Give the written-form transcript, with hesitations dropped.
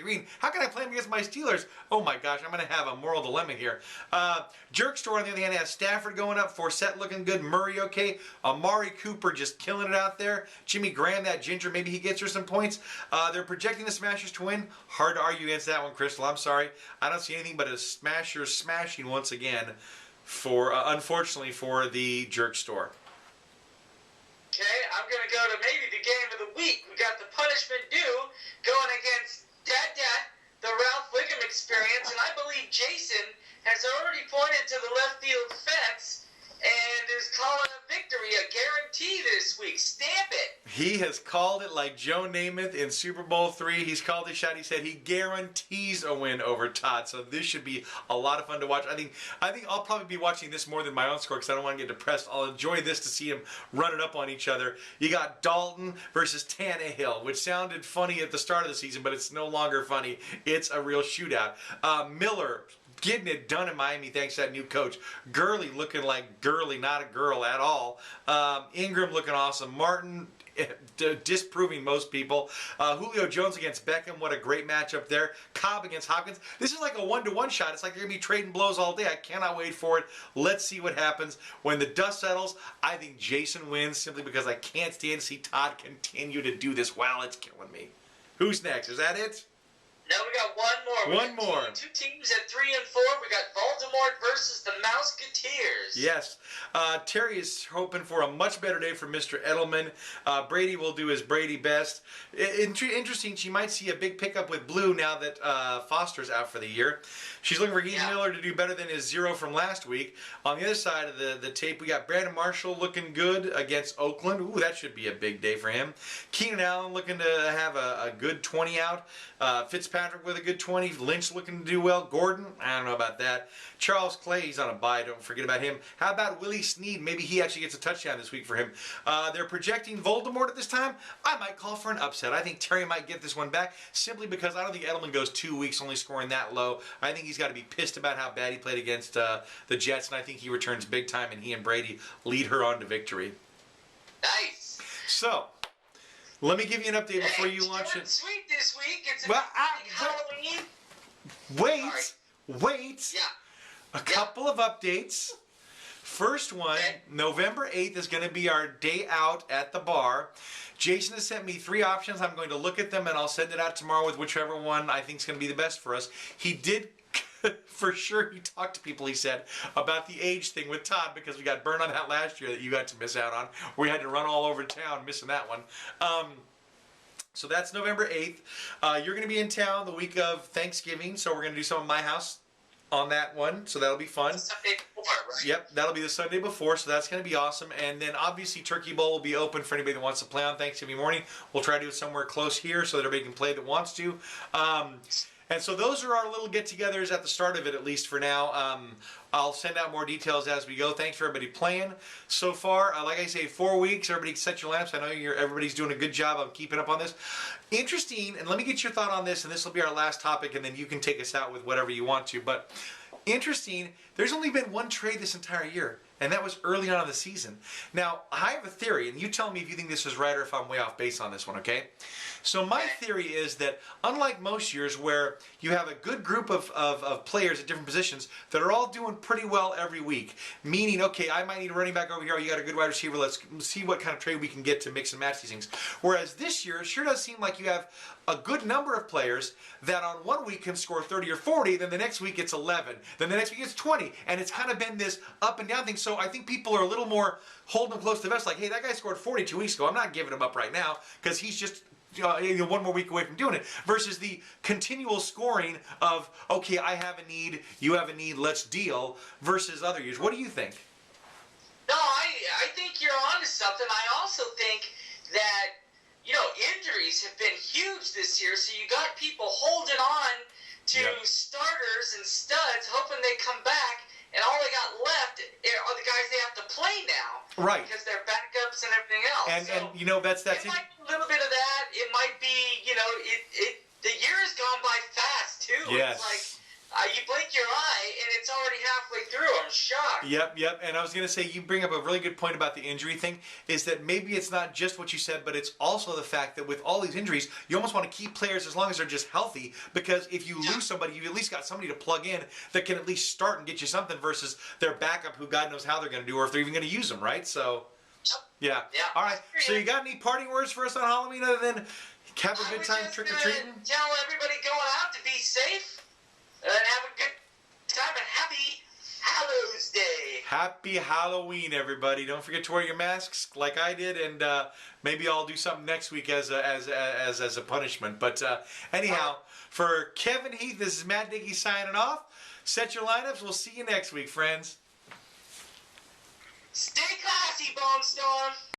Green. How can I play him against my Steelers? Oh my gosh, I'm going to have a moral dilemma here. Jerk Store, on the other hand, has Stafford going up, Forsett looking good, Murray okay, Amari Cooper just killing it out there, Jimmy Graham, that ginger, maybe he gets her some points. They're projecting the Smashers to win. Hard to argue against that one, Crystal. I'm sorry. I don't see anything but a Smashers smashing once again for, unfortunately, for the Jerk Store. Okay, I'm going to go to maybe the game of the week. We got the punishment due going against Dad, the Ralph Wiggum experience, and I believe Jason has already pointed to the left field fence and is calling a victory, a guarantee this week. Stamp it. He has called it like Joe Namath in Super Bowl III. He's called his shot. He said he guarantees a win over Todd. So this should be a lot of fun to watch. I think I'll probably be watching this more than my own score because I don't want to get depressed. I'll enjoy this to see them running up on each other. You got Dalton versus Tannehill, which sounded funny at the start of the season, but it's no longer funny. It's a real shootout. Miller getting it done in Miami thanks to that new coach. Gurley looking like Gurley, not a girl at all. Ingram looking awesome. Martin disproving most people. Julio Jones against Beckham, what a great matchup there. Cobb against Hopkins. This is like a one-to-one shot. It's like they're going to be trading blows all day. I cannot wait for it. Let's see what happens. When the dust settles, I think Jason wins simply because I can't stand to see Todd continue to do this. Wow, it's killing me. Who's next? Is that it? No, we got one more. One more. Two teams at 3 and 4. We got Baltimore versus the Mouseketeers. Yes. Terry is hoping for a much better day for Mr. Edelman. Brady will do his Brady best. Interesting, she might see a big pickup with Blue now that Foster's out for the year. She's looking for Heath Miller to do better than his 0 from last week. On the other side of the tape, we got Brandon Marshall looking good against Oakland. Ooh, that should be a big day for him. Keenan Allen looking to have a good 20 out. Fitzpatrick with a good 20. Lynch looking to do well. Gordon, I don't know about that. Charles Clay, he's on a bye. Don't forget about him. How about Willie Snead? Maybe he actually gets a touchdown this week for him. They're projecting Voldemort at this time. I might call for an upset. I think Terry might get this one back simply because I don't think Edelman goes 2 weeks only scoring that low. I think he's got to be pissed about how bad he played against the Jets, and I think he returns big time, and he and Brady lead her on to victory. Nice. So, let me give you an update before you launch it. Sweet this week. It's Halloween. Wait. Yeah. A couple of updates. First one, November 8th is going to be our day out at the bar. Jason has sent me 3 options. I'm going to look at them and I'll send it out tomorrow with whichever one I think is going to be the best for us. He did, for sure, he talked to people, he said, about the age thing with Todd because we got burned on that last year that you got to miss out on. We had to run all over town missing that one. So that's November 8th. You're going to be in town the week of Thanksgiving, so we're going to do some of my house on that one, so that'll be fun. Sunday before, right? Yep, that'll be the Sunday before, so that's going to be awesome. And then obviously Turkey Bowl will be open for anybody that wants to play on Thanksgiving morning. We'll try to do it somewhere close here so that everybody can play that wants to. And so those are our little get-togethers at the start of it, at least for now. I'll send out more details as we go. Thanks for everybody playing so far. Like I say, 4 weeks. Everybody set your lamps. I know everybody's doing a good job of keeping up on this. Interesting, and let me get your thought on this, and this will be our last topic, and then you can take us out with whatever you want to. But interesting, there's only been one trade this entire year, and that was early on in the season. Now, I have a theory, and you tell me if you think this is right or if I'm way off base on this one, okay? So my theory is that unlike most years where you have a good group of players at different positions that are all doing pretty well every week, meaning, okay, I might need a running back over here, you got a good wide receiver, let's see what kind of trade we can get to mix and match these things. Whereas this year, it sure does seem like you have a good number of players that on one week can score 30 or 40, then the next week it's 11, then the next week it's 20, and it's kind of been this up and down thing. So I think people are a little more holding them close to the vest, like, hey, that guy scored 40 2 weeks ago, I'm not giving him up right now, because he's just one more week away from doing it, versus the continual scoring of, okay, I have a need, you have a need, let's deal, versus other years. What do you think? No, I think you're onto something. I also think that, injuries have been huge this year, so you got people holding on to starters and studs, hoping they come back, and all they got left are the guys they have to play now. Right. Because they're backups and everything else. And that's it might be a little bit of that. It might be, the year has gone by fast, too. Yes. It's like, You blink your eye, and it's already halfway through. I'm shocked. Yep. And I was going to say, you bring up a really good point about the injury thing, is that maybe it's not just what you said, but it's also the fact that with all these injuries, you almost want to keep players as long as they're just healthy, because if you lose somebody, you've at least got somebody to plug in that can at least start and get you something versus their backup who God knows how they're going to do or if they're even going to use them, right? So, yeah. All right. So you got any parting words for us on Halloween other than have a good time trick-or-treating? Tell everybody going out to be safe and have a good time and happy Hallows Day. Happy Halloween, everybody! Don't forget to wear your masks like I did, and maybe I'll do something next week as a punishment. But anyhow, for Kevin Heath, this is Matt Dickey signing off. Set your lineups. We'll see you next week, friends. Stay classy, Bone Storm.